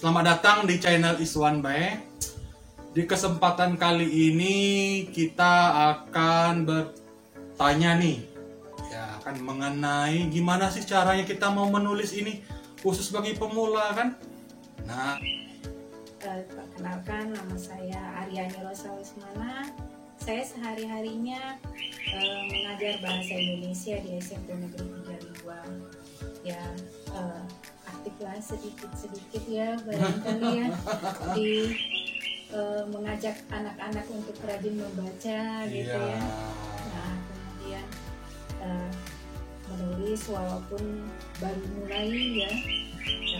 Selamat datang di channel Iswan Bae. Di kesempatan kali ini kita akan bertanya nih, ya akan mengenai gimana sih caranya kita mau menulis ini khusus bagi pemula kan? Nah, perkenalkan, nama saya Aryani Rosa Wismana. Saya sehari-harinya mengajar bahasa Indonesia di SMP Negeri 32. Ya, aktiflah sedikit-sedikit ya, barangkali ya, di mengajak anak-anak untuk rajin membaca gitu ya. Nah, kemudian menulis walaupun baru mulai ya,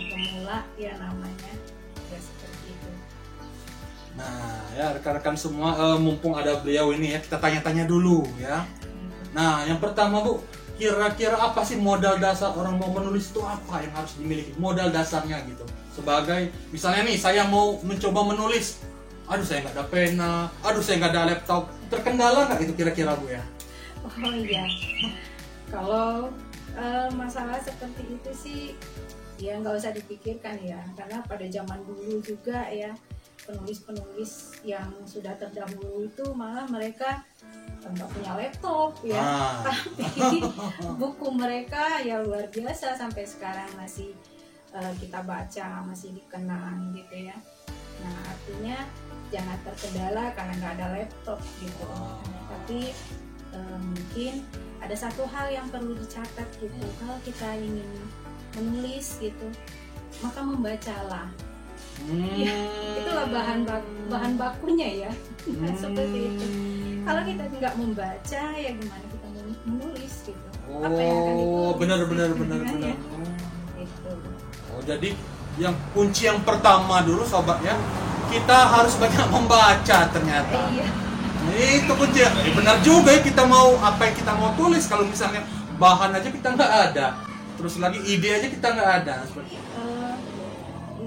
pemula ya namanya, ya seperti itu. Nah, ya rekan-rekan semua, mumpung ada beliau ini ya, kita tanya-tanya dulu ya. Nah, yang pertama Bu, kira-kira apa sih modal dasar orang mau menulis itu, apa yang harus dimiliki? Modal dasarnya gitu. Sebagai misalnya nih, saya mau mencoba menulis, aduh saya nggak ada pena, aduh saya nggak ada laptop, terkendala nggak itu kira-kira Bu ya? Oh iya, kalau masalah seperti itu sih ya nggak usah dipikirkan ya, karena pada zaman dulu juga ya, penulis-penulis yang sudah terdahulu itu malah mereka nggak punya laptop ya, tapi buku mereka ya luar biasa, sampai sekarang masih kita baca, masih dikenang gitu ya. Nah, artinya jangan terkendala karena nggak ada laptop gitu. Tapi mungkin ada satu hal yang perlu dicatat gitu, kalau kita ingin menulis gitu, maka membacalah. Ya, itulah bahan bakunya ya. Seperti itu. Kalau kita nggak membaca ya gimana kita menulis gitu. Apa yang akan ditulis? Benar. Ya? Gitu. Oh, jadi yang kunci yang pertama dulu sobat ya, kita harus banyak membaca ternyata. Iya. Itu kunci. Benar juga ya, kita mau apa yang kita mau tulis, kalau misalnya bahan aja kita nggak ada, terus lagi ide aja kita nggak ada.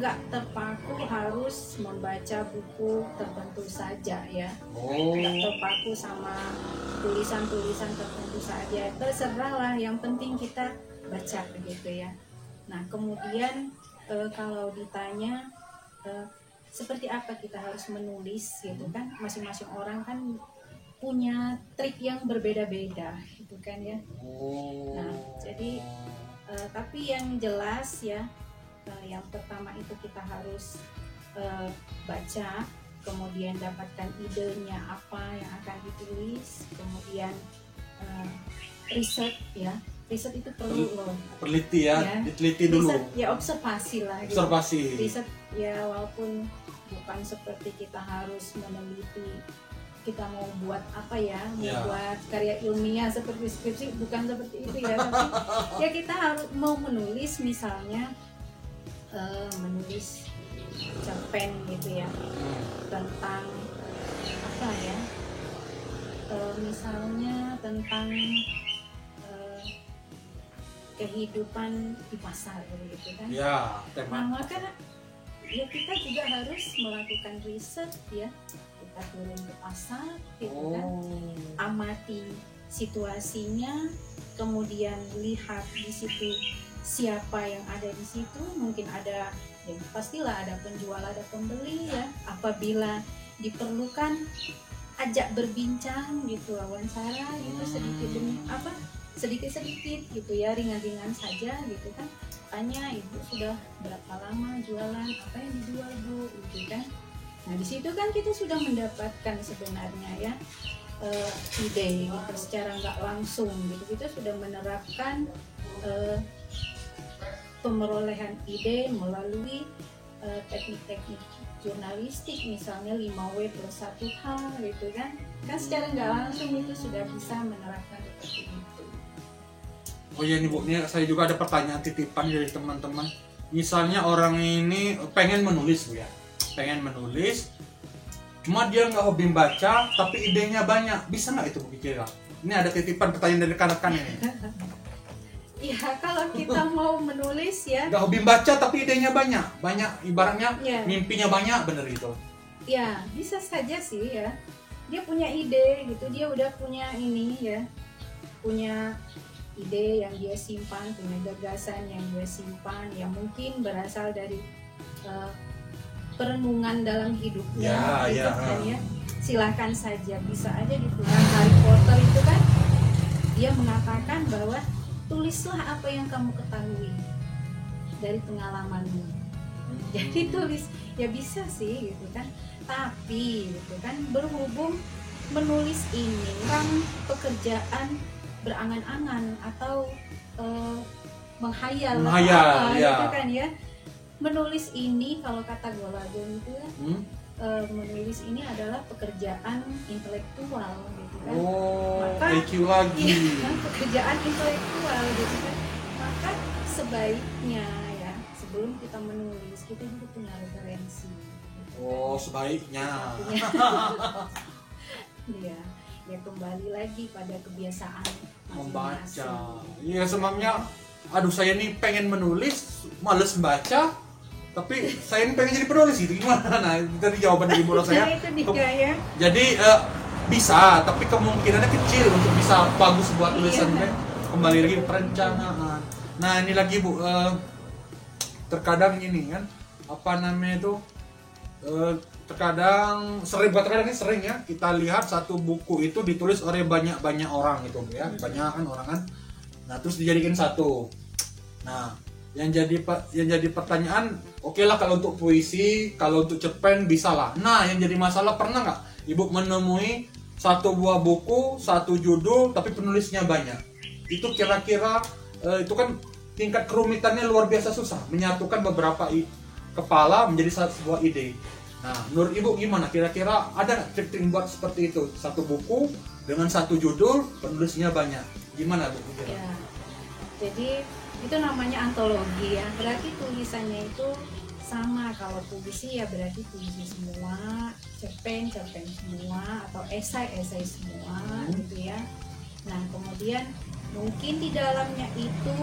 Nggak terpaku harus membaca buku tertentu saja ya. Nggak terpaku sama tulisan-tulisan tertentu saja, terserah lah, yang penting kita baca begitu ya. Nah, kemudian kalau ditanya seperti apa kita harus menulis gitu kan, masing-masing orang kan punya trik yang berbeda-beda gitu kan ya. Nah, jadi tapi yang jelas ya, yang pertama itu kita harus baca, kemudian dapatkan idenya apa yang akan ditulis, kemudian riset ya. Riset itu perlu loh. Peneliti ya, diteliti dulu. Riset ya, observasi lah gitu. Observasi. Riset ya, walaupun bukan seperti kita harus meneliti, kita mau buat apa ya, buat karya ilmiah seperti skripsi, bukan seperti itu ya. Tapi ya kita harus mau menulis, misalnya menulis cerpen gitu ya, tentang apa ya, misalnya tentang kehidupan di pasar gitu kan ya, tema. Nah, maka ya kita juga harus melakukan riset ya, kita turun ke pasar gitu kan, amati situasinya, kemudian lihat di situ siapa yang ada di situ, mungkin ada ya, pastilah ada penjual, ada pembeli ya, apabila diperlukan ajak berbincang gitu, wawancara gitu, sedikit-sedikit gitu ya, ringan-ringan saja gitu kan, tanya ibu sudah berapa lama jualan, apa yang dijual Bu gitu kan. Nah, di situ kan kita sudah mendapatkan sebenarnya ya ide gitu, secara nggak langsung gitu, kita sudah menerapkan pemerolehan ide melalui teknik-teknik jurnalistik, misalnya 5W plus 1H gitu kan secara nggak langsung itu sudah bisa menerapkan seperti itu. Oh ya, ini Bu, ini saya juga ada pertanyaan titipan dari teman-teman. Misalnya orang ini pengen menulis Bu ya, pengen menulis, cuma dia nggak hobi baca, tapi idenya banyak, bisa nggak itu Bu kira? Ini ada titipan pertanyaan dari rekan-rekan ini. Ya, kalau kita mau menulis ya, nggak hobi baca tapi idenya banyak ibaratnya mimpinya banyak, bener gitu. Ya, bisa saja sih ya. Dia punya ide gitu, dia udah punya ini ya, punya ide yang dia simpan, punya gagasan yang dia simpan, yang mungkin berasal dari perenungan dalam hidupnya, Ya, gitu ya. kan ya. Silahkan saja, bisa aja gitu kan. Harry Potter itu kan dia mengatakan bahwa tulislah apa yang kamu ketahui dari pengalamanmu. Jadi tulis, ya bisa sih gitu kan. Tapi gitu kan, berhubung menulis ini kan pekerjaan berangan-angan atau menghayal apa, ya. gitu kan ya. Menulis ini kalau kata Golagon itu ya, menulis ini adalah pekerjaan intelektual gitu kan. Maka IQ lagi. iya, pekerjaan intelektual gitu kan. Maka sebaiknya ya, sebelum kita menulis kita juga punya referensi. Sebaiknya. Iya, ya kembali lagi pada kebiasaan Membaca. masing-masing. Iya, sebabnya aduh saya nih pengen menulis, males baca, tapi saya ini pengen jadi penulis gitu, gimana? Nah, itu tadi jawaban dari mulut saya. Nah, itu dia ya. Jadi bisa, tapi kemungkinannya kecil untuk bisa bagus buat tulisan. Iya. Kembali lagi ke perencanaan. Nah, ini lagi Bu, terkadang ini kan apa namanya itu, terkadang ini sering ya kita lihat satu buku itu ditulis oleh banyak orang gitu ya, banyak kan orang kan. Nah, terus dijadikan satu. Nah, yang jadi pertanyaan, oke lah kalau untuk puisi, kalau untuk cerpen bisa lah. Nah, yang jadi masalah, pernah nggak Ibu menemui satu buah buku, satu judul, tapi penulisnya banyak? Itu kira-kira itu kan tingkat kerumitannya luar biasa susah, menyatukan beberapa kepala menjadi sebuah ide. Nah, menurut Ibu gimana? Kira-kira ada nggak trik-trik buat seperti itu? Satu buku dengan satu judul, penulisnya banyak. Gimana Bu? Ya. Jadi itu namanya antologi ya. Berarti tulisannya itu sama. Kalau puisi ya berarti puisi semua, cerpen semua, atau esai semua gitu ya. Nah, kemudian mungkin di dalamnya itu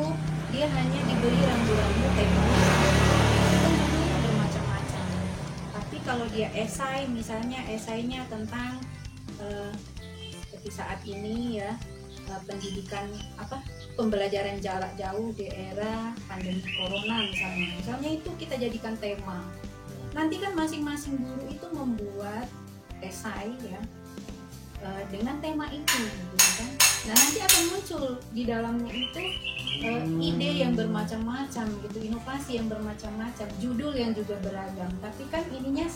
dia hanya diberi rambu-rambu tema. Kalau dia esai, misalnya esainya tentang seperti saat ini ya, pendidikan pembelajaran jarak jauh di era pandemi corona misalnya itu kita jadikan tema. Nanti kan masing-masing guru itu membuat esai ya dengan tema itu gitu kan. Nah, nanti akan muncul di dalamnya itu ide yang bermacam-macam gitu, inovasi yang bermacam-macam, judul yang juga beragam, tapi kan ininya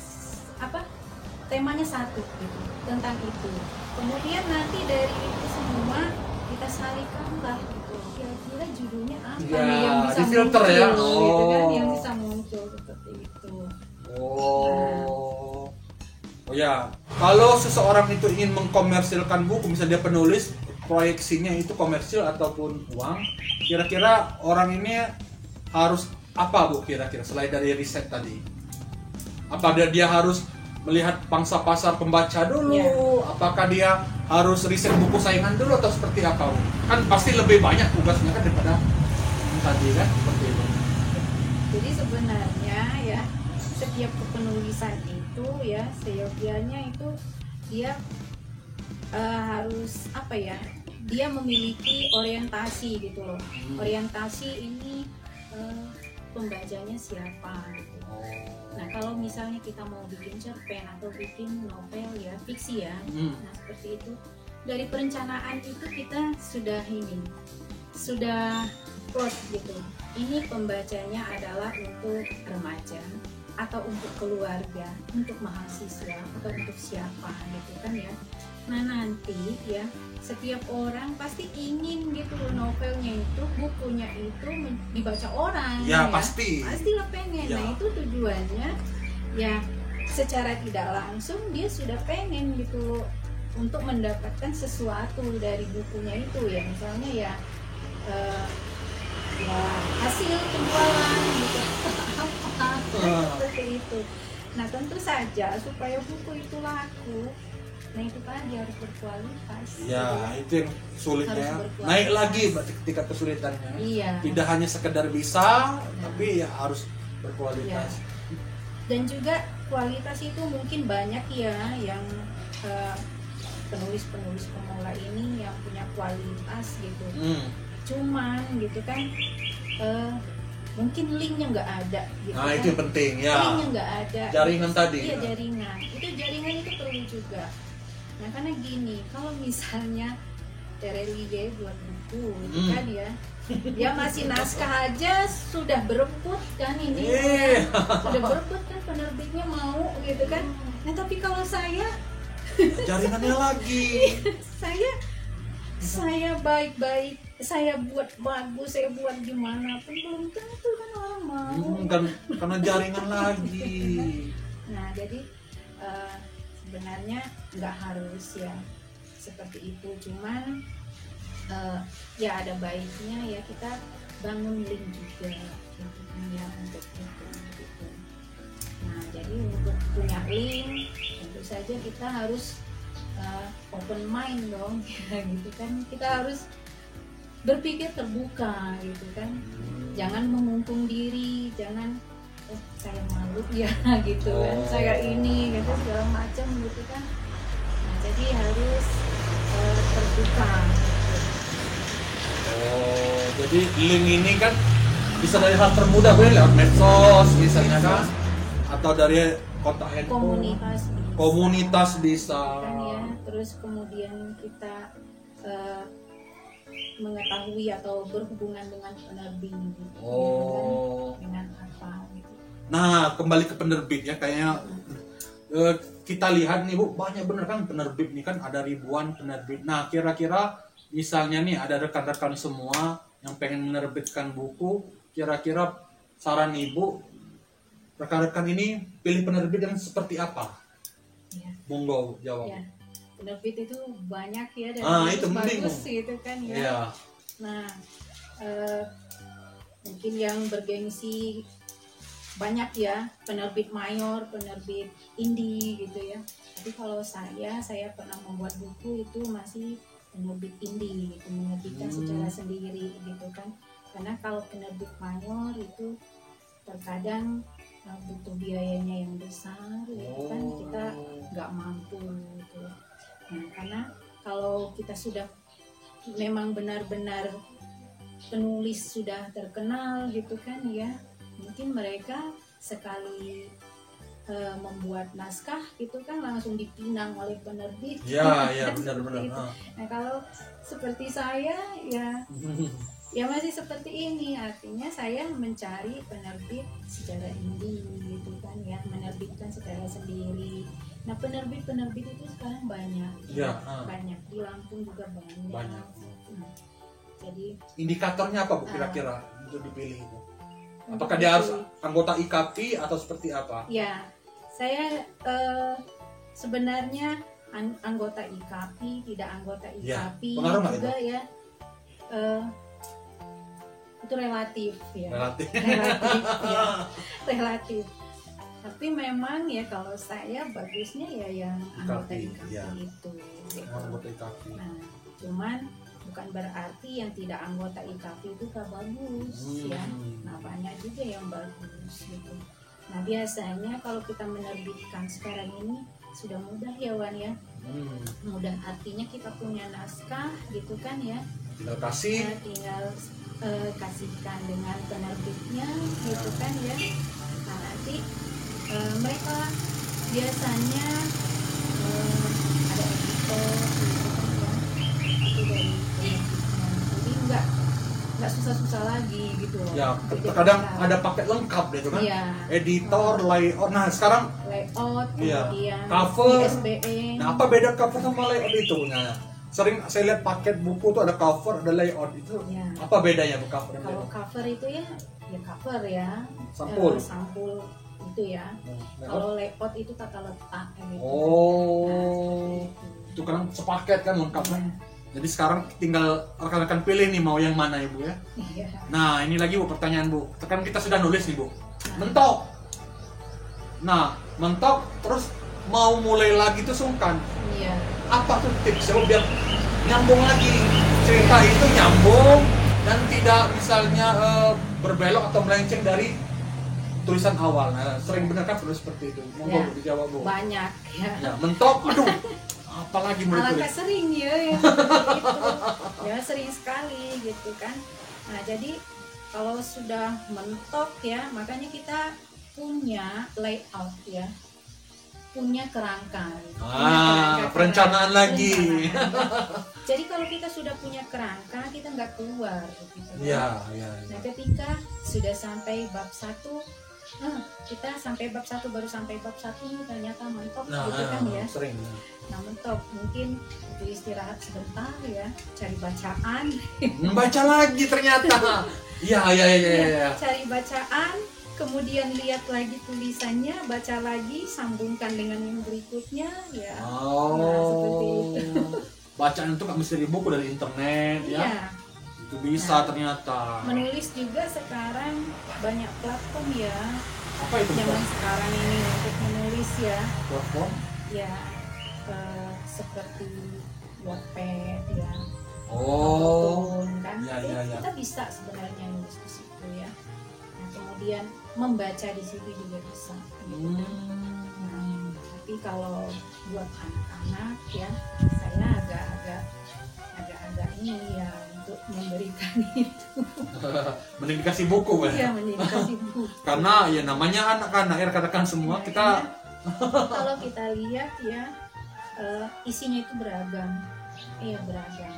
temanya satu gitu, tentang itu. Kemudian nanti dari itu semua kita salikanlah gitu, kira-kira judulnya apa ya, nih yang bisa difilter muncul ya. gitu kan, yang bisa muncul seperti itu. Oh ya, kalau seseorang itu ingin mengkomersilkan buku, misalnya dia penulis, proyeksinya itu komersil ataupun uang, kira-kira orang ini harus apa Bu kira-kira selain dari riset tadi? Apa dia harus melihat pangsa pasar pembaca dulu? Ya. Apakah dia harus riset buku saingan dulu atau seperti apa Bu? Kan pasti lebih banyak tugasnya kan daripada tadi kan, seperti itu. Jadi sebenarnya ya setiap kepenulisan itu ya seyogianya itu dia harus dia memiliki orientasi gitu loh. Orientasi ini pembacanya siapa gitu. Nah, kalau misalnya kita mau bikin cerpen atau bikin novel ya, fiksi ya, nah seperti itu, dari perencanaan itu kita sudah plot gitu. Ini pembacanya adalah untuk remaja atau untuk keluarga, untuk mahasiswa atau untuk siapa gitu kan ya. Nah, nanti ya setiap orang pasti ingin gitu novelnya itu, bukunya itu dibaca orang ya. Pastilah pengen ya. Nah, itu tujuannya ya, secara tidak langsung dia sudah pengen gitu untuk mendapatkan sesuatu dari bukunya itu ya, misalnya ya hasil penjualan gitu seperti itu. Nah, tentu saja supaya buku itu laku, nah itu kan dia harus berkualitas. Ya, itu yang sulitnya. Naik lagi berarti tingkat kesulitannya. Iya. Tidak hanya sekedar bisa, tapi ya harus berkualitas. Ya. Dan juga kualitas itu mungkin banyak ya yang penulis-penulis pemula ini yang punya kualitas gitu. Cuman gitu kan mungkin linknya nggak ada gitu. Nah kan. itu yang penting ya. Linknya nggak ada. Jaringan tadi. Iya jaringan. Jaringan itu perlu juga. Nah karena gini, kalau misalnya Terelie buat buku, gitu kan ya, dia masih naskah aja sudah berebut kan ini, sudah berebut kan penerbitnya mau gitu kan. Nah tapi kalau saya jaringannya lagi. saya baik-baik, saya buat bagus, saya buat gimana pun belum tentu kan orang mau. Karena jaringan lagi. Nah jadi sebenarnya nggak harus ya seperti itu, cuman ya ada baiknya ya kita bangun link juga gitu kan ya untuk itu gitu. Nah jadi untuk punya link tentu saja kita harus open mind dong ya, gitu kan, kita harus berpikir terbuka gitu kan, jangan memumpung diri, jangan saya malu ya gitu kan, saya ini gitu segala macam gitu kan. Nah jadi harus terbuka gitu. Jadi link ini kan bisa dari hal termudah lewat medsos misalnya kan, atau dari kontak handphone, komunitas bisa kan ya. Terus kemudian kita mengetahui atau berhubungan dengan penerbit gitu, dengan apa gitu. Nah kembali ke penerbit ya, kayaknya kita lihat nih Bu, banyak bener kan penerbit nih kan, ada ribuan penerbit. Nah kira-kira misalnya nih ada rekan-rekan semua yang pengen menerbitkan buku, kira-kira saran Ibu, rekan-rekan ini pilih penerbit yang seperti apa? Ya. Monggo jawab. Ya. Penerbit itu banyak ya, dan itu bagus gitu kan ya. Ya. Nah mungkin yang bergengsi banyak ya, penerbit mayor, penerbit indie gitu ya. Tapi kalau saya pernah membuat buku itu masih penerbit indie gitu, menerbitkan secara sendiri gitu kan. Karena kalau penerbit mayor itu terkadang butuh biayanya yang besar gitu kan, kita nggak mampu gitu. Nah karena kalau kita sudah memang benar-benar penulis sudah terkenal gitu kan ya, mungkin mereka sekali membuat naskah gitu kan langsung dipinang oleh penerbit. Ya benar-benar. Nah kalau seperti saya ya masih seperti ini, artinya saya mencari penerbit secara indie gitu kan ya, menerbitkan secara sendiri. Nah penerbit itu sekarang banyak, banyak di Lampung juga banyak. Jadi indikatornya apa Bu kira-kira untuk dipilih itu? Apakah dia harus anggota IKAPI atau seperti apa? Ya, saya sebenarnya anggota IKAPI, tidak anggota IKAPI juga ya. Itu relatif ya. Relatif. Tapi memang ya kalau saya bagusnya ya yang anggota IKAPI itu. Anggota IKAPI. Nah, cuman bukan berarti yang tidak anggota IKAPI itu gak bagus ya. Nah banyak juga yang bagus gitu. Nah biasanya kalau kita menerbitkan sekarang ini sudah mudah ya Wan ya. Mudah artinya kita punya naskah gitu kan ya. Tinggal kasih. Tinggal kasihkan dengan penerbitnya gitu kan ya. Nah nanti mereka biasanya ada editor gitu kan ya. Itu dari jadi nggak susah-susah lagi gitu loh. Ya, terkadang ada paket lengkap deh kan. Iya. Editor, layout. Nah, sekarang layout, kemudian cover, ISBN. Nah, apa beda cover sama layout itu? Nah, sering saya lihat paket buku tuh ada cover, ada layout itu. Ya. Apa bedanya cover dan layout? Kalau cover itu ya cover ya. Sampul. Sampul itu ya. Kalau layout itu tata letak gitu. Nah, itu kan sepaket kan lengkap kan. Jadi sekarang tinggal rekan-rekan pilih nih mau yang mana ya Bu ya. Iya. Nah ini lagi Bu pertanyaan Bu. Kan kita sudah nulis nih Bu. Mentok. Nah mentok terus mau mulai lagi tuh sungkan. Iya. Apa tuh tips biar nyambung lagi cerita itu nyambung dan tidak misalnya berbelok atau melenceng dari tulisan awal. Nah sering benar kan terus seperti itu. Monggo ya. Dijawab Bu. Banyak ya. Ya mentok. Aduh. Apalagi alangkah sering ya gitu. Ya sering sekali gitu kan. Nah jadi kalau sudah mentok ya, makanya kita punya layout ya, punya kerangka. Perencanaan lagi. Jadi kalau kita sudah punya kerangka, kita nggak keluar gitu. Iya. Nah, ketika sudah sampai bab 1, kita sampai bab 1 baru sampai bab 1 ini ternyata mentok gitu kan ya. Sering. Nah, mentok mungkin itu istirahat sebentar ya, cari bacaan. Baca lagi ternyata. Iya. Cari bacaan, kemudian lihat lagi tulisannya, baca lagi, sambungkan dengan yang berikutnya ya. Nah, seperti itu. Bacaan itu nggak mesti dari buku, dari internet ya. Itu bisa ternyata. Menulis juga sekarang banyak platform ya. Apa itu? Zaman sekarang ini untuk menulis ya. Platform? Ya, seperti Wattpad ya. Kan? Ya. Kita bisa sebenarnya nulis di situ ya. Nah, kemudian membaca di situ juga bisa. Gitu. Nah, tapi kalau buat anak-anak ya, saya agak ini ya untuk memberikan itu. Mending dikasih buku kan? Iya, mending dikasih buku. Karena ya namanya anak-anak ya, rekan-rekan semua Ya, kita. Kalau kita lihat ya, isinya itu beragam. Beragam.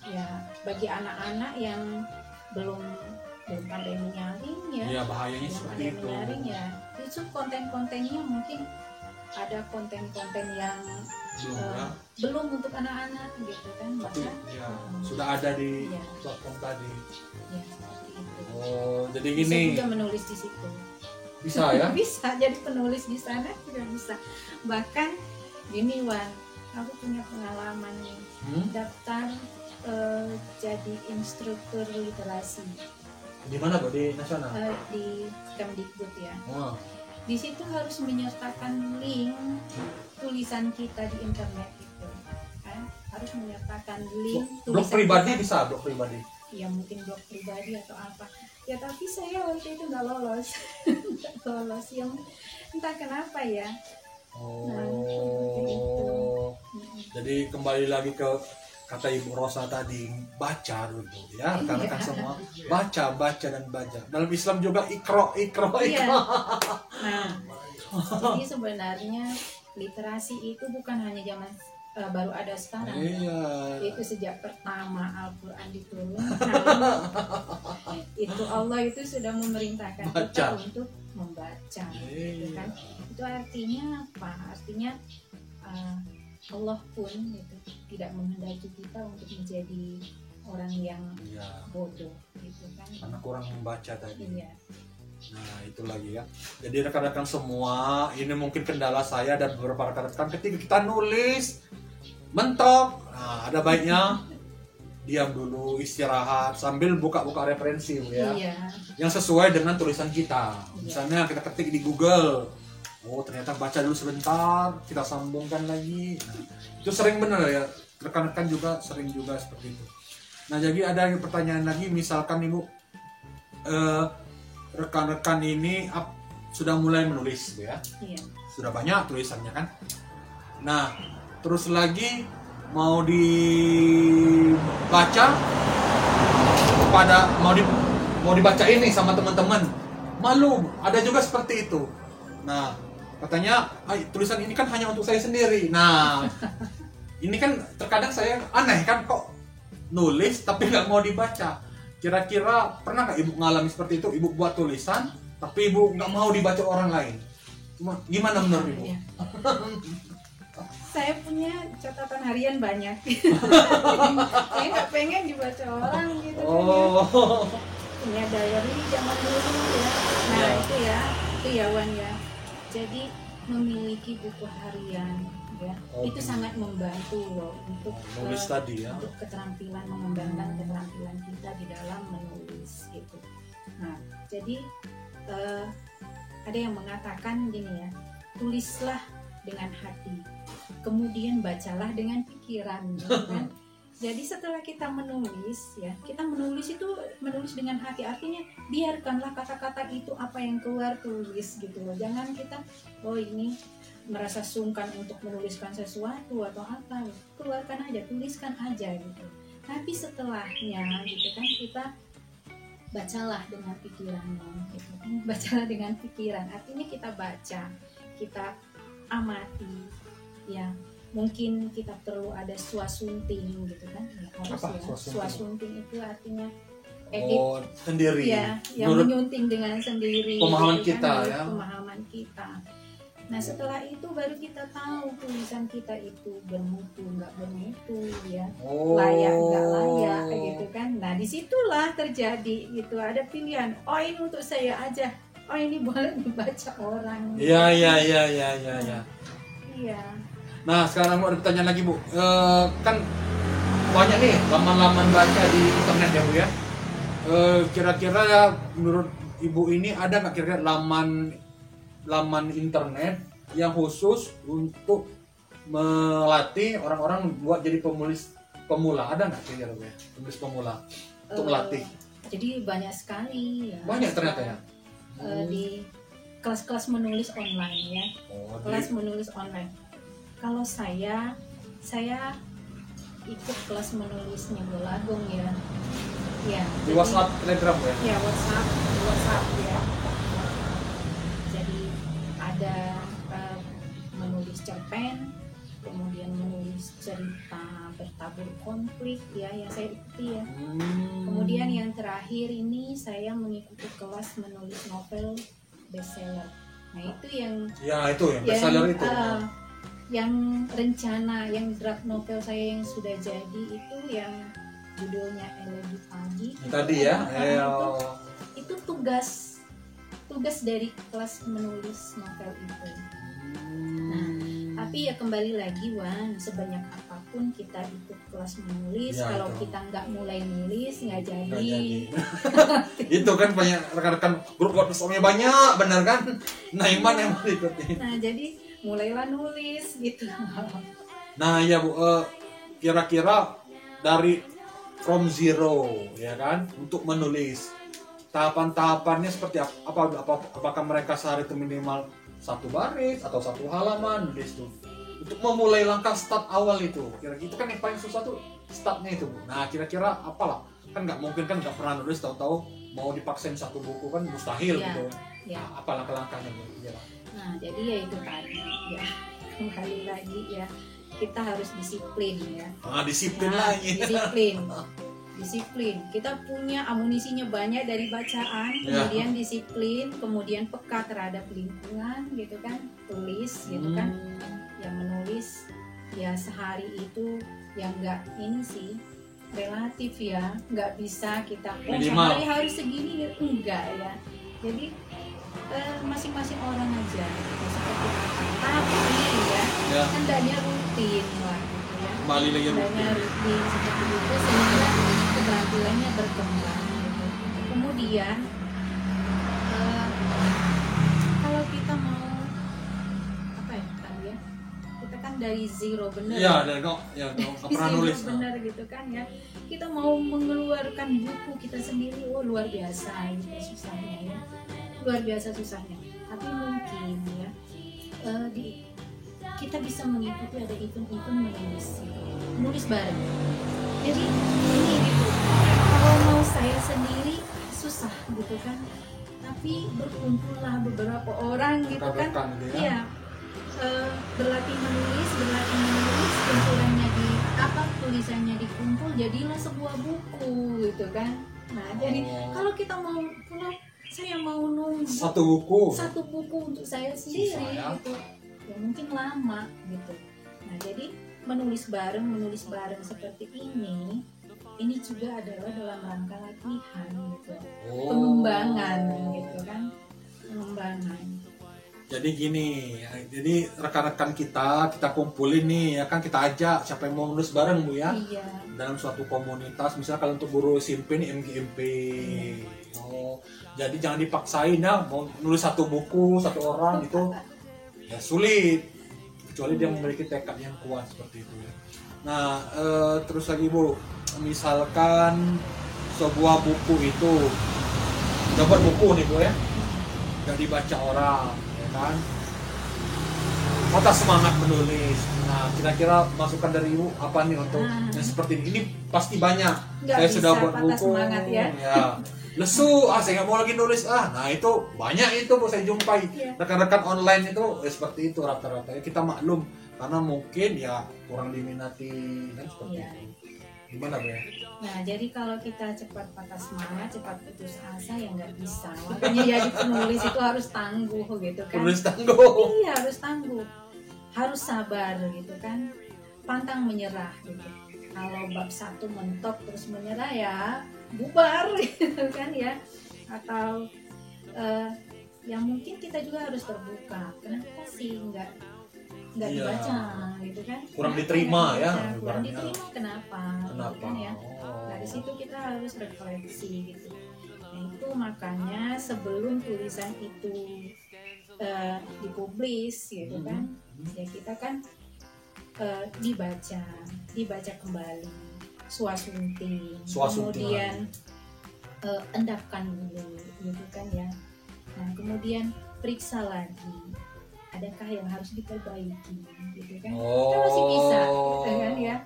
Ya, bagi anak-anak yang belum pandai menyaring ya. Iya, bahayanya seperti itu. Menyaring ya. Itu konten-kontennya mungkin ada konten-konten yang belum untuk anak-anak gitu kan. Bahkan sudah ada di platform tadi. Ya, seperti itu. Jadi gini. Bisa juga menulis di situ. Bisa ya? Bisa jadi penulis di sana juga bisa. Bahkan gini Wan, aku punya pengalaman nih. Daftar jadi instruktur literasi. Di mana kok? Di nasional? Di Kemdikbud ya. Di situ harus menyertakan link tulisan kita di internet itu. Harus menyertakan link tulisan. Blog pribadi kita. Bisa, blog pribadi. Ya mungkin blog pribadi atau apa. Ya tapi saya waktu itu nggak lolos. Yang entah kenapa ya. Jadi kembali lagi ke kata Ibu Rosa tadi, baca dulu ya, rekan-rekan semua, baca dan baca. Dalam Islam juga ikro. Iya. Nah, jadi sebenarnya literasi itu bukan hanya zaman baru ada sekarang. Iya. Itu sejak pertama Al-Quran diturunkan, itu Allah itu sudah memerintahkan kita untuk membaca, gitu kan? Itu artinya apa? Artinya Allah pun gitu, tidak menghendaki kita untuk menjadi orang yang bodoh gitu kan, karena kurang membaca tadi. Iya. Nah itu lagi ya. Jadi rekan-rekan semua, ini mungkin kendala saya dan beberapa rekan-rekan ketika kita nulis mentok. Nah ada baiknya diam dulu, istirahat sambil buka-buka referensi ya. Iya. Yang sesuai dengan tulisan kita. Misalnya kita ketik di Google. Ternyata baca dulu sebentar, kita sambungkan lagi. Nah, itu sering benar ya, rekan-rekan juga sering juga seperti itu. Nah jadi ada pertanyaan lagi, misalkan Ibu rekan-rekan ini sudah mulai menulis ya, sudah banyak tulisannya kan. Nah terus lagi mau dibaca mau dibaca ini sama teman-teman, malu, ada juga seperti itu. Nah katanya tulisan ini kan hanya untuk saya sendiri. Nah ini kan terkadang saya aneh kan, kok nulis tapi nggak mau dibaca. Kira-kira pernah nggak Ibu mengalami seperti itu? Ibu buat tulisan tapi Ibu nggak mau dibaca orang lain. Gimana menurut Ibu? Iya. Saya punya catatan harian banyak. Saya nggak pengen dibaca orang gitu. Punya diary zaman dulu ya. Nah itu ya Wan ya. Jadi memiliki buku harian ya, itu sangat membantu loh untuk menulis tadi ya, untuk keterampilan, mengembangkan keterampilan kita di dalam menulis gitu. Nah jadi ada yang mengatakan gini ya, tulislah dengan hati, kemudian bacalah dengan pikiran kan? Jadi setelah kita menulis ya, kita menulis dengan hati, artinya biarkanlah kata-kata itu apa yang keluar tulis gitu loh. Jangan kita ini merasa sungkan untuk menuliskan sesuatu atau apa, keluarkan aja, tuliskan aja gitu. Tapi setelahnya gitu kan kita bacalah dengan pikiranmu gitu. Bacalah dengan pikiran, artinya kita baca, kita amati ya. Mungkin kita perlu ada swasunting gitu kan ya, harus Apa ya. Swasunting itu artinya sendiri ya, yang menyunting dengan sendiri pemahaman gitu kita kan, ya, pemahaman kita. Nah setelah itu baru kita tahu tulisan kita itu bermutu nggak bermutu ya, layak nggak layak gitu kan. Nah disitulah terjadi gitu, ada pilihan, oh ini untuk saya aja, oh ini boleh dibaca orang. Iya. Iya. Nah sekarang mau ada pertanyaan lagi Bu, kan banyak nih laman-laman baca di internet ya Bu ya. Kira-kira ya menurut Ibu ini ada nggak kira-kira laman internet yang khusus untuk melatih orang-orang buat jadi penulis pemula, ada nggak kira-kira Bu ya, penulis pemula untuk melatih? Jadi banyak sekali ya. Banyak ternyata ya. Di kelas-kelas menulis online ya. Kelas menulis online. Kalau saya ikut kelas menulisnya Golagong ya. Ya. Di WhatsApp, Telegram ya? Ya WhatsApp ya. Jadi ada menulis cerpen, kemudian menulis cerita bertabur konflik ya yang saya ikuti ya. Kemudian yang terakhir ini saya mengikuti kelas menulis novel bestseller. Nah itu yang bestseller itu. Yang rencana, yang draft novel saya yang sudah jadi itu yang judulnya Elegi Pagi. Tadi ya. Itu tugas dari kelas menulis novel itu. Nah, tapi ya kembali lagi Wan, sebanyak apapun kita ikut kelas menulis, ya, kalau itu. kita nggak mulai nulis nggak jadi. Itu kan banyak rekan-rekan grup WhatsApp-nya banyak, benar kan? Nah Iman yang mau ikutin. Nah jadi mulailah nulis gitu. Nah ya Bu, kira-kira dari from zero ya kan untuk menulis, tahapan-tahapannya seperti apa? Apakah mereka sehari itu minimal 1 baris atau 1 halaman nulis tuh untuk memulai langkah start awal itu? Kira-kira itu kan yang paling susah tuh startnya itu Bu. Nah kira-kira apalah, kan nggak mungkin kan nggak pernah nulis tahu-tahu mau dipaksain 1 buku kan mustahil gitu. Ya. Nah, apa langkah-langkahnya Bu? Nah jadi ya itu tadi ya, kembali lagi ya, kita harus disiplin ya. Disiplin nah, lagi. Disiplin. Kita punya amunisinya banyak dari bacaan, kemudian disiplin, kemudian peka terhadap lingkungan gitu kan, tulis gitu kan. Yang menulis ya sehari itu yang enggak ini sih relatif ya, nggak bisa kita sehari harus segini enggak ya. Jadi masing-masing orang aja seperti apa, tapi ya hendaknya rutin lah gitu ya. Kembali lagi hendaknya rutin seperti itu sehingga keterampilannya berkembang gitu. Kemudian kalau kita mau apa ya tadi ya, kita kan dari zero bener ya dari nggak pernah nulis bener gitu kan ya, kita mau mengeluarkan buku kita sendiri, luar biasa gitu susahnya ya, luar biasa susahnya. Tapi mungkin ya kita bisa mengikuti ada event-event menulis bareng. Jadi ini gitu, kalau mau saya sendiri susah gitu kan, tapi berkumpullah beberapa orang gitu kan, ya berlatih menulis, kumpulannya tulisannya dikumpul, jadilah sebuah buku gitu kan. Nah jadi kalau kita mau saya mau nulis satu buku untuk saya sendiri gitu ya mungkin lama gitu. Nah jadi menulis bareng seperti ini juga adalah dalam rangka latihan gitu, pengembangan gitu kan, pengembangan. Jadi gini, jadi rekan-rekan kita kumpulin nih ya kan, kita ajak siapa yang mau nulis bareng Bu ya. Iya. Dalam suatu komunitas, misalnya kalau untuk guru SMP nih MGMP. Jadi jangan dipaksain ya mau nulis 1 buku 1 orang itu ya sulit, kecuali dia memiliki tekad yang kuat seperti itu ya. Nah terus lagi Bu, misalkan sebuah buku itu dapat buku nih Bu ya, nggak dibaca orang ya kan, patah semangat menulis. Nah, kira-kira masukan dari Ibu apa nih untuk yang seperti ini? Ini pasti banyak. Nggak Saya bisa sudah buat patah buku. semangat ya. Lesu, saya nggak mau lagi nulis. Nah itu banyak itu Bu saya jumpai. Rekan-rekan online itu seperti itu rata-rata. Kita maklum karena mungkin ya kurang diminati kan seperti itu. Gimana Bu ya? Nah, jadi kalau kita cepat patah semangat, cepat putus asa ya nggak bisa. Makanya jadi penulis itu harus tangguh gitu kan. Penulis tangguh. Iya, harus tangguh. Harus sabar gitu kan. Pantang menyerah gitu. Kalau bab 1 mentok terus menyerah ya bubar gitu kan ya. Atau yang mungkin kita juga harus terbuka. Kenapa sih nggak dibaca gitu kan? Kurang diterima ya. Kurang diterima kenapa? Kenapa? Kan, ya? Nah, di situ kita harus refleksi gitu. Nah, itu makanya sebelum tulisan itu dipublis gitu kan, ya kita kan dibaca kembali, suasunting, kemudian endapkan dulu gitu kan ya. Nah, kemudian periksa lagi, adakah yang harus diperbaiki gitu kan? Kita masih bisa gitu kan ya.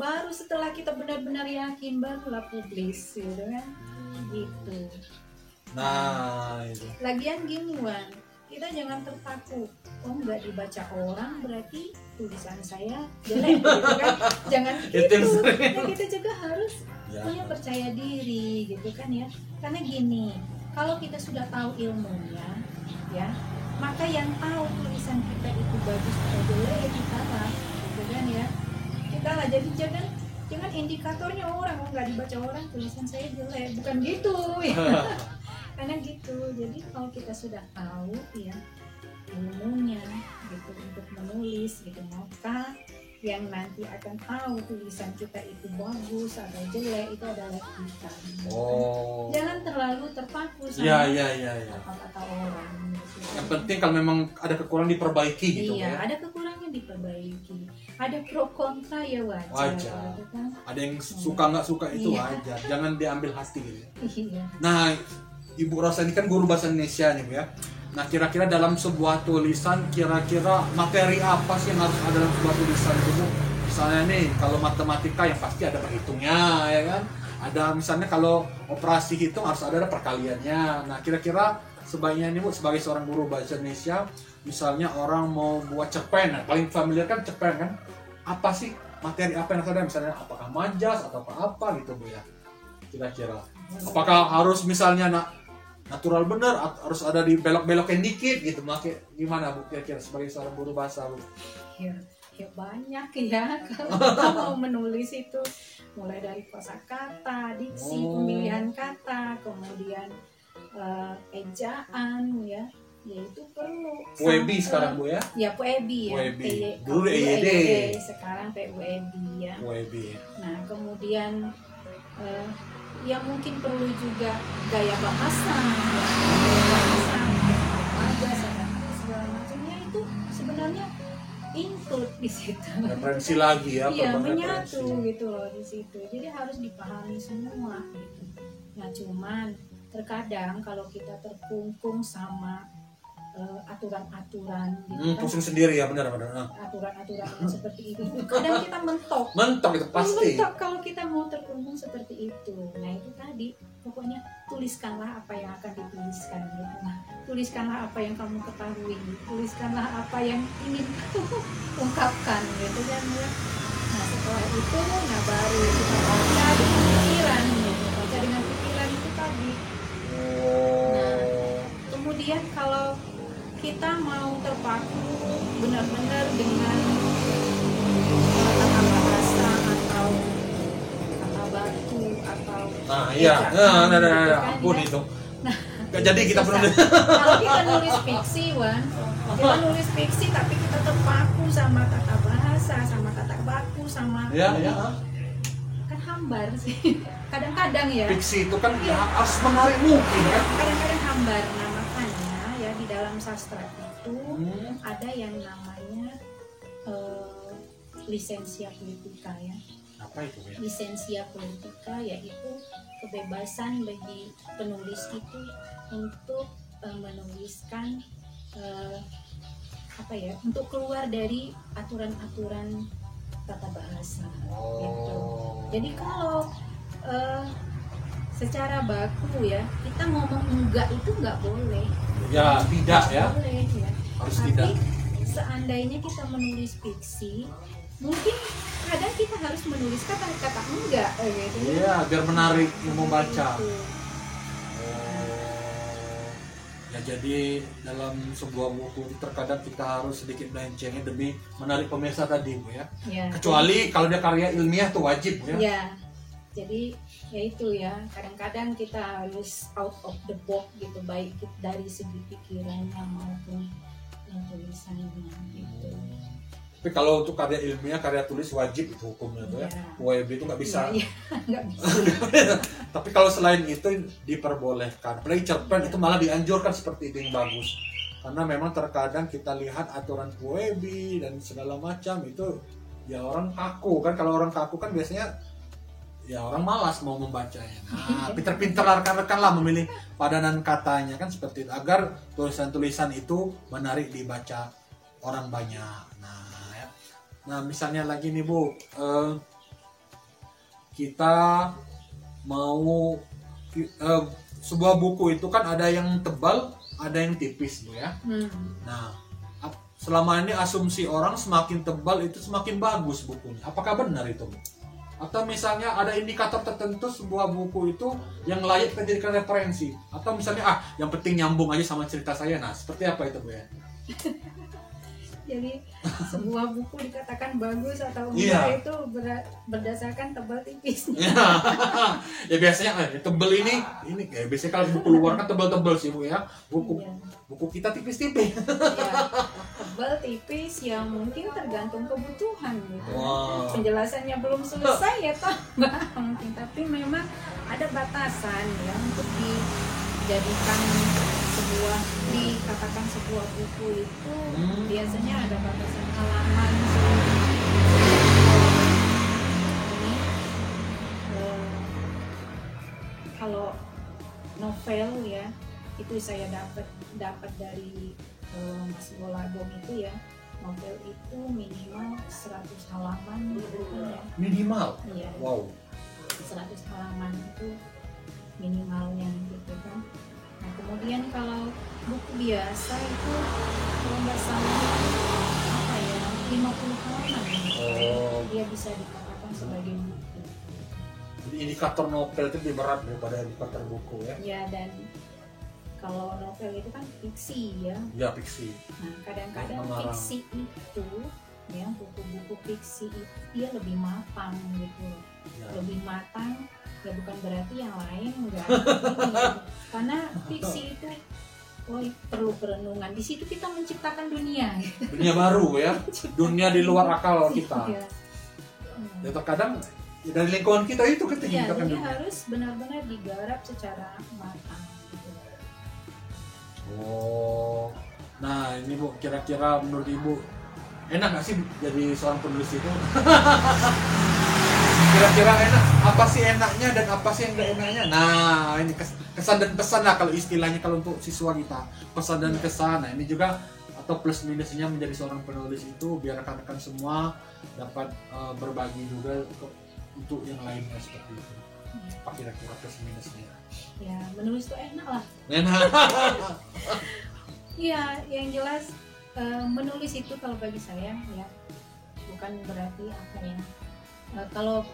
Baru setelah kita benar-benar yakin barulah publis gitu kan. Gitu. Nah, itu. Lagian gini Wan, kita jangan terpaku. Oh, nggak dibaca orang berarti tulisan saya jelek gitu kan. Jangan gitu. Ya, kita juga harus punya percaya diri gitu kan ya. Karena gini, kalau kita sudah tahu ilmunya ya, maka yang tahu tulisan kita itu bagus atau jelek ya kita lah gitu kan ya. Kita lah, jadi jangan indikatornya orang, nggak dibaca orang tulisan saya jelek, bukan gitu ya. Karena gitu, jadi kalau kita sudah tahu ya ilmunya gitu untuk menulis gitu, maka yang nanti akan tahu tulisan kita itu bagus atau jelek itu adalah kita. Jangan terlalu terpaku sama kata-kata orang gitu. Yang penting kalau memang ada kekurangan diperbaiki gitu ya. Ada kekurangan diperbaiki. Ada pro kontra ya wajar. Gitu kan? Ada yang suka nggak suka itu wajar. Jangan diambil hati gitu. Iya. Nah, Ibu Rosa ini kan guru bahasa Indonesia nih Bu ya. Nah, kira-kira dalam sebuah tulisan kira-kira materi apa sih yang harus ada dalam sebuah tulisan itu Bu? Misalnya nih, kalau matematika yang pasti ada perhitungnya ya kan. Ada misalnya kalau operasi hitung harus ada perkaliannya. Nah, kira-kira sebaiknya ini Bu sebagai seorang guru bahasa Indonesia, misalnya orang mau buat cerpen, paling familiar kan cerpen kan? Apa sih materi apa yang harus ada? Misalnya apakah majas atau apa gitu Bu ya? Kira-kira. Apakah harus misalnya natural bener, harus ada di belok-belokin dikit gitu, make gimana Bu kira-kira sebagai seorang guru bahasa Bu? Ya banyak ya kalau kita mau menulis itu, mulai dari kosakata, diksi, pemilihan kata, kemudian ejaan ya itu perlu. PUEB sekarang Bu ya? Ya PUEB ya. Dulu EYD. Sekarang PUEB ya. PUEB. Nah kemudian ya mungkin perlu juga gaya bahasa, segala macamnya itu sebenarnya include di situ. Referensi lagi ya. Iya, menyatu gitu loh di situ. Jadi harus dipahami semua gitu. Nah cuman terkadang kalau kita terkungkung sama aturan-aturan gitu pusing sendiri ya, benar. Aturan-aturan yang seperti itu kadang kita mentok itu pasti kalau kita mau terkungkung seperti itu. Nah itu tadi pokoknya tuliskanlah apa yang akan dituliskan gitu. Nah tuliskanlah apa yang kamu ketahui, tuliskanlah apa yang ingin kamu ungkapkan gitu kan ya. Nah setelah itu baru kita baca dengan pikiran gitu. Baca dengan pikiran itu tadi. Nah kemudian kalau kita mau terpaku benar-benar dengan tata bahasa atau kata baku atau ampun itu. Gak jadi kita penulis. Kalau kita nulis fiksi kita nulis fiksi tapi kita terpaku sama tata bahasa, sama kata baku, sama kan hambar sih. Kadang-kadang ya. Fiksi itu kan harus menarik mungkin kan. Kadang-kadang hambar. Di dalam sastra itu ada yang namanya lisensia politika ya. Apa itu ya? Lisensia politika yaitu kebebasan bagi penulis itu untuk menuliskan apa ya, untuk keluar dari aturan-aturan tata bahasa gitu. Jadi kalau secara baku ya kita ngomong enggak itu nggak boleh. Ya, tidak ya. Boleh ya. Harus Tapi tidak. seandainya kita menulis fiksi, mungkin kadang kita harus menulis kata-kata enggak gitu. Iya, biar menarik yang membaca. Gitu. Ya, jadi dalam sebuah buku terkadang kita harus sedikit melencengnya demi menarik pemirsa tadi, Bu ya. Ya. Kecuali kalau dia karya ilmiah tuh wajib, Bu ya. Ya. Jadi ya itu ya, kadang-kadang kita harus out of the box gitu, baik dari segi pikirannya maupun yang tulisannya gitu. Tapi kalau untuk karya ilmiah, karya tulis wajib itu hukumnya tuh ya. Ya. WB itu nggak bisa. Iya, nggak bisa. Tapi kalau selain itu diperbolehkan. Apalagi cerpen itu malah dianjurkan seperti itu yang bagus. Karena memang terkadang kita lihat aturan WB dan segala macam itu ya orang kaku kan. Kalau orang kaku kan biasanya ya orang malas mau membacanya. Nah, pinter-pinter rekan-rekan lah memilih padanan katanya kan seperti itu agar tulisan-tulisan itu menarik dibaca orang banyak. Nah, misalnya lagi nih Bu, kita mau sebuah buku itu kan ada yang tebal, ada yang tipis Bu ya. Nah, selama ini asumsi orang semakin tebal itu semakin bagus bukunya. Apakah benar itu Bu? Atau misalnya ada indikator tertentu sebuah buku itu yang layak dijadikan referensi, atau misalnya yang penting nyambung aja sama cerita saya. Nah, seperti apa itu Bu ya? Jadi sebuah buku dikatakan bagus atau enggak itu berdasarkan tebal tipisnya. Ya biasanya tebal ini kayak biasanya kalau buku luar kan tebal-tebal sih Bu ya. Buku kita tipis-tipis. Ya, tebal tipis yang mungkin tergantung kebutuhan gitu. Wow. Penjelasannya belum selesai ya tambah mungkin, tapi memang ada batasan ya untuk dijadikan dikatakan sebuah buku itu biasanya ada batasan halaman. Ini kalau novel ya itu saya dapat dari Mas Boladong itu ya, novel itu minimal 100 halaman gitu ya. Minimal? Iya. Wow. 100 halaman itu minimalnya gitu kan. Nah, kemudian kalau buku biasa itu kalau nggak salah apa ya 50 halaman dia bisa dikatakan sebagai buku. Jadi indikator novel itu lebih berat daripada indikator buku ya? Ya, dan kalau novel itu kan fiksi ya. Ya, fiksi. Nah, kadang-kadang fiksi itu ya, buku-buku fiksi itu dia lebih matang gitu. Ya. Lebih matang. Ya bukan berarti yang lain enggak. Karena fiksi itu perlu perenungan. Di situ kita menciptakan dunia. Dunia baru ya. Dunia di luar akal kita. Ya. Ya terkadang dari lingkungan kita itu kita ya, jadi dunia. harus benar-benar digarap secara matang gitu. Oh. Nah, ini Bu, kira-kira menurut Ibu enak nggak sih jadi seorang penulis itu? Kira-kira enak, apa sih enaknya dan apa sih yang enggak enaknya? Nah, ini kesan dan pesan lah kalau istilahnya kalau untuk siswa kita. Pesan dan kesan. Nah, ini juga atau plus minusnya menjadi seorang penulis itu biar rekan-rekan semua dapat berbagi juga untuk yang lainnya seperti itu. Apa kira-kira plus minusnya? Ya, menulis itu enak lah. Enak. Iya, yang jelas menulis itu kalau bagi saya ya bukan berarti apa ya. Kalau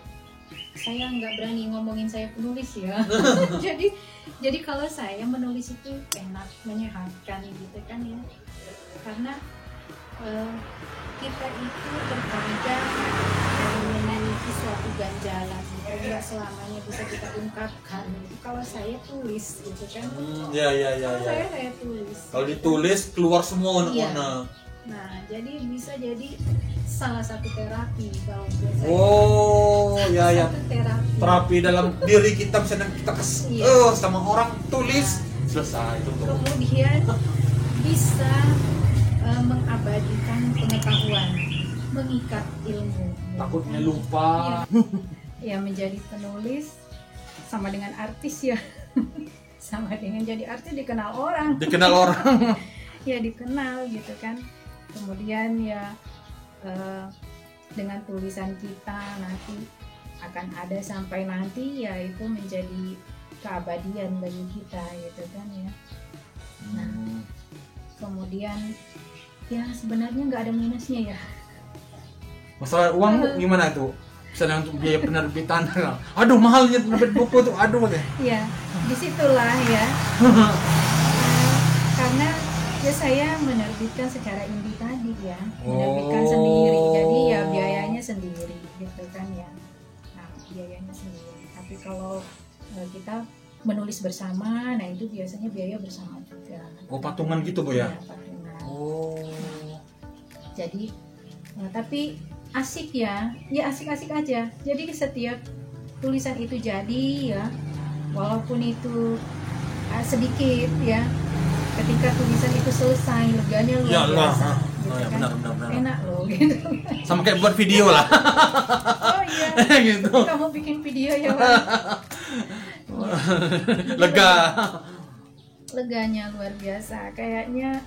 saya nggak berani ngomongin saya penulis ya. jadi kalau saya menulis itu enak, menyehatkan gitu kan ya, karena kita itu terkadang memiliki suatu ganjalan gitu, nggak selamanya bisa kita ungkapkan gitu. Kalau saya tulis gitu kan. Saya tulis. Kalau ditulis keluar semua warna. Nah, jadi bisa jadi salah satu terapi kalau biasanya. Oh, ya. Terapi dalam diri kita misalnya kita sama orang tulis selesai itu. Kemudian bisa mengabadikan pengetahuan, mengikat ilmu. Takutnya lupa. Ya, menjadi penulis sama dengan artis ya. Sama dengan jadi artis dikenal orang. Ya, dikenal gitu kan. Kemudian ya dengan tulisan kita nanti akan ada sampai nanti, ya itu menjadi keabadian bagi kita gitu kan ya. Nah, kemudian ya sebenarnya nggak ada minusnya ya. Masalah uang Bu, gimana tuh? Misalnya untuk biaya penerbitan, aduh mahalnya penerbit buku tuh, aduh deh. Ya, disitulah ya. Karena ya saya menerbitkan secara indi tadi ya, menerbitkan sendiri, jadi ya biayanya sendiri gitu kan ya. Nah, biayanya sendiri. Tapi kalau kita menulis bersama, nah itu biasanya biaya bersama juga. Oh, patungan gitu Bu ya? Ya, patungan. Oh. Jadi, tapi asik ya asik-asik aja. Jadi setiap tulisan itu jadi ya, walaupun itu sedikit ya, ketika tulisan itu selesai leganya luar biasa gitu ya, kan. benar. Enak loh gitu. Sama kayak buat video lah. Oh iya. Gitu. Kamu bikin video ya Bang. Lega. Leganya luar biasa, kayaknya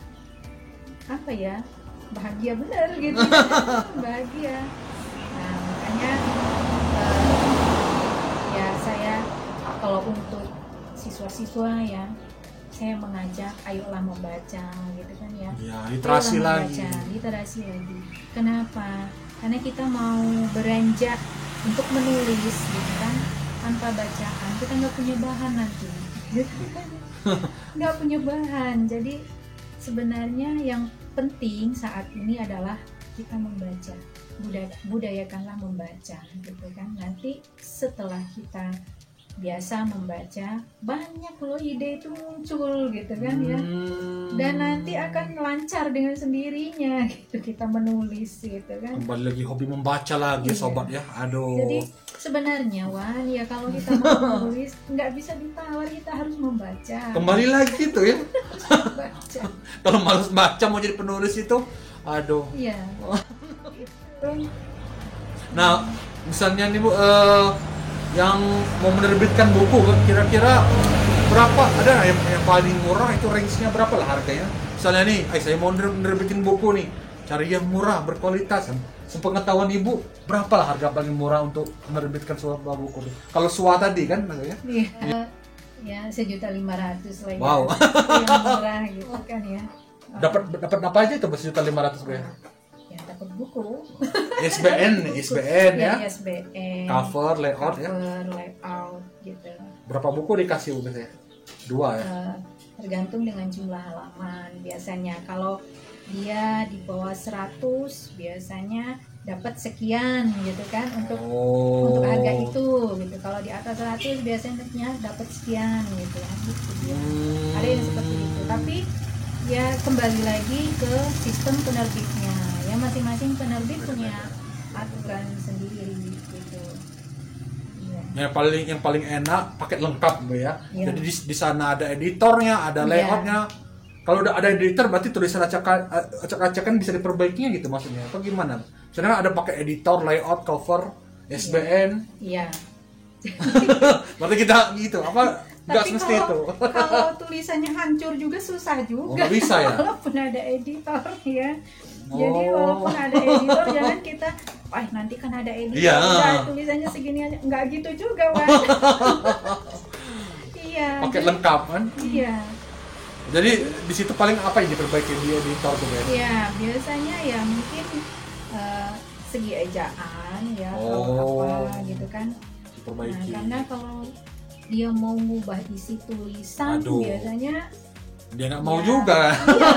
apa ya, bahagia bener gitu. Bahagia. Nah makanya ya saya kalau untuk siswa-siswa ya, saya mengajak ayolah membaca gitu kan ya. Ya, literasi lagi. Literasi lagi. Kenapa? Karena kita mau beranjak untuk menulis gitu kan, tanpa bacaan kita nggak punya bahan nanti. Nggak punya bahan. Jadi sebenarnya yang penting saat ini adalah kita membaca. Budayakanlah membaca gitu kan. Nanti setelah kita biasa membaca, banyak loh ide itu muncul gitu kan ya. Dan nanti akan lancar dengan sendirinya gitu kita menulis gitu kan. Kembali lagi hobi membaca lagi sobat ya. Aduh. Jadi sebenarnya Wan ya, kalau kita mau menulis nggak bisa ditawar, kita harus membaca. Kembali lagi tuh ya. Baca. Kalau malas baca mau jadi penulis itu, aduh. Iya. Itu. Nah, misalnya nih Bu, yang mau menerbitkan buku kira-kira berapa? Ada yang paling murah itu range-nya berapa lah harganya? Misalnya nih, saya mau menerbitin buku nih, cari yang murah, berkualitas. Sepengetahuan Ibu, berapa lah harga paling murah untuk menerbitkan sebuah buku? Kalau SWA tadi kan maksudnya? Iya. Ya 1.500.000 lah ya. Wow. Yang murah gitu kan ya. Dapat apa aja tuh 1.500.000 ya? Ya dapat buku. ISBN ya. ISBN. Cover, layout ya. Layout gitu. Berapa buku dikasih Bu biasanya? 2 ya. Tergantung dengan jumlah halaman. Biasanya kalau dia di bawah 100 biasanya dapat sekian gitu kan untuk harga itu gitu. Kalau di atas 100 biasanya dapat sekian gitu ya. Gitu ya. Ada yang seperti itu. Tapi ya kembali lagi ke sistem penerbitnya. Ya masing-masing penerbit punya aturan sendiri gitu. Ya. Yang paling enak paket lengkap Bu ya. Ya. Jadi di sana ada editornya, ada layoutnya. Kalau udah ada editor berarti tulisan acak-acakan bisa diperbaikinya gitu maksudnya. Atau gimana? Sebenarnya ada pakai editor, layout, cover, SBN. Iya. Berarti kita gitu apa? Enggak semesti itu. Kalau tulisannya hancur juga susah juga. Oh, bisa ya? Walaupun ada editor ya. Jadi walaupun ada editor jangan kita, nanti kan ada editor, iya. Tulisannya segini aja. Enggak gitu juga, Wan. Iya. Paket lengkap kan? Iya. Jadi di situ paling apa yang diperbaiki di editor tuh ya? Iya, biasanya ya mungkin segi ejaan ya atau apa gitu kan. Diperbaiki. Nah, karena kalau dia mau ngubah isi tulisan biasanya dia nggak mau juga. Iya.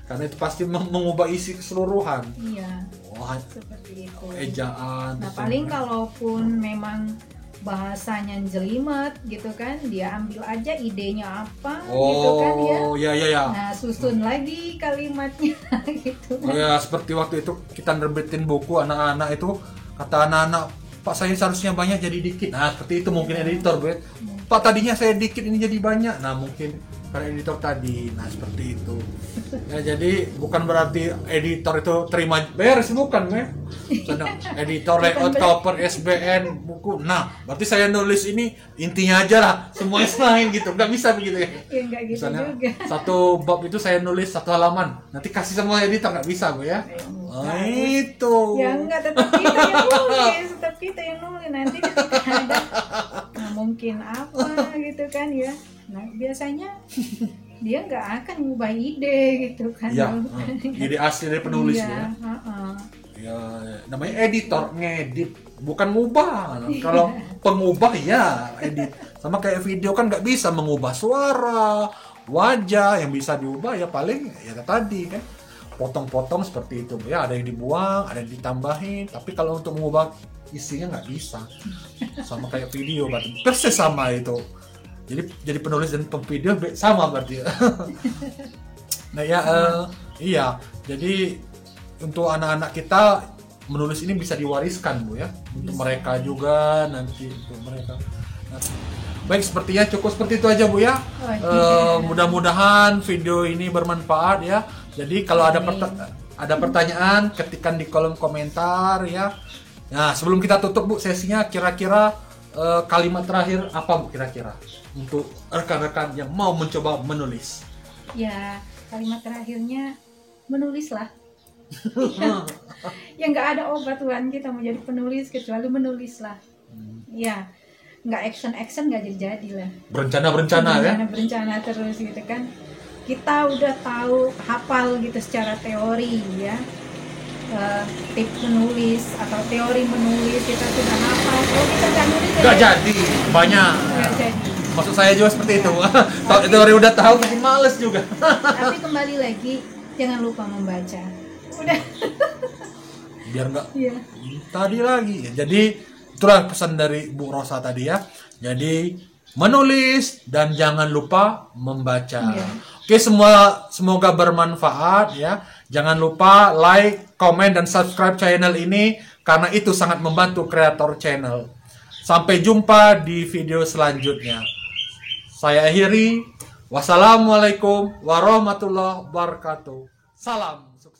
karena itu pasti mengubah isi keseluruhan. Iya. Wah, seperti itu. Ejaan. Nah, paling kalaupun memang bahasanya jelimet gitu kan, dia ambil aja idenya apa gitu kan ya. Iya. Nah, susun lagi kalimatnya gitu. Oh ya, seperti waktu itu kita nerbitin buku anak-anak itu, kata anak-anak, Pak saya seharusnya banyak jadi dikit. Nah, seperti itu mungkin editor, Bu. Pak tadinya saya dikit ini jadi banyak. Nah, mungkin para editor tadi. Nah seperti itu ya, jadi bukan berarti editor itu terima beres, bukan ya. Editor, layout, cover, SBN, buku. Nah berarti saya nulis ini intinya aja lah, semuanya selain gitu, nggak bisa begitu ya. Ya nggak gitu. Misalnya juga. satu bab itu saya nulis 1 halaman, nanti kasih semua editor, nggak bisa Bu ya. Itu Ya enggak, tetap kita yang nulis, tetap kita yang nulis. Nanti ketika ada, nah mungkin apa gitu kan ya. Nah biasanya dia nggak akan ngubah ide gitu kan. ya, ide asli dari penulis iya, ya. Ya, namanya editor, ngedit, bukan ngubah. Kalau pengubah ya edit. Sama kayak video kan nggak bisa mengubah suara, wajah. Yang bisa diubah ya paling ya tadi kan, potong-potong seperti itu ya, ada yang dibuang, ada yang ditambahin. Tapi kalau untuk mengubah isinya nggak bisa. Sama kayak video berarti persis sama itu. Jadi penulis dan pemvideo sama berarti. Nah ya iya, jadi untuk anak-anak kita menulis ini bisa diwariskan Bu ya, untuk mereka juga nanti, untuk mereka. Nah, baik, sepertinya cukup seperti itu aja Bu ya. Mudah-mudahan video ini bermanfaat ya. Jadi kalau ada pertanyaan ketikkan di kolom komentar ya. Nah sebelum kita tutup Bu sesinya, kira-kira kalimat terakhir apa Bu kira-kira untuk rekan-rekan yang mau mencoba menulis? Ya kalimat terakhirnya menulislah. Ya nggak ada obat Tuhan kita mau jadi penulis kecuali menulislah. Ya nggak action nggak jadi lah. Berencana ya. Berencana terus gitu kan. Kita udah tahu hafal gitu secara teori ya. Tips menulis atau teori menulis kita sudah hafal. Kalau kita nggak nulis Nggak jadi banyak. Nggak jadi. Maksud saya juga seperti itu. Teori udah tahu tapi males juga. Tapi kembali lagi jangan lupa membaca. Udah. Biar nggak Iya. tadi lagi ya. Jadi itulah pesan dari Bu Rosa tadi ya. Jadi menulis dan jangan lupa membaca. Iya. Oke, semoga bermanfaat ya. Jangan lupa like, komen, dan subscribe channel ini karena itu sangat membantu kreator channel. Sampai jumpa di video selanjutnya. Saya akhiri. Wassalamualaikum warahmatullahi wabarakatuh. Salam sukses.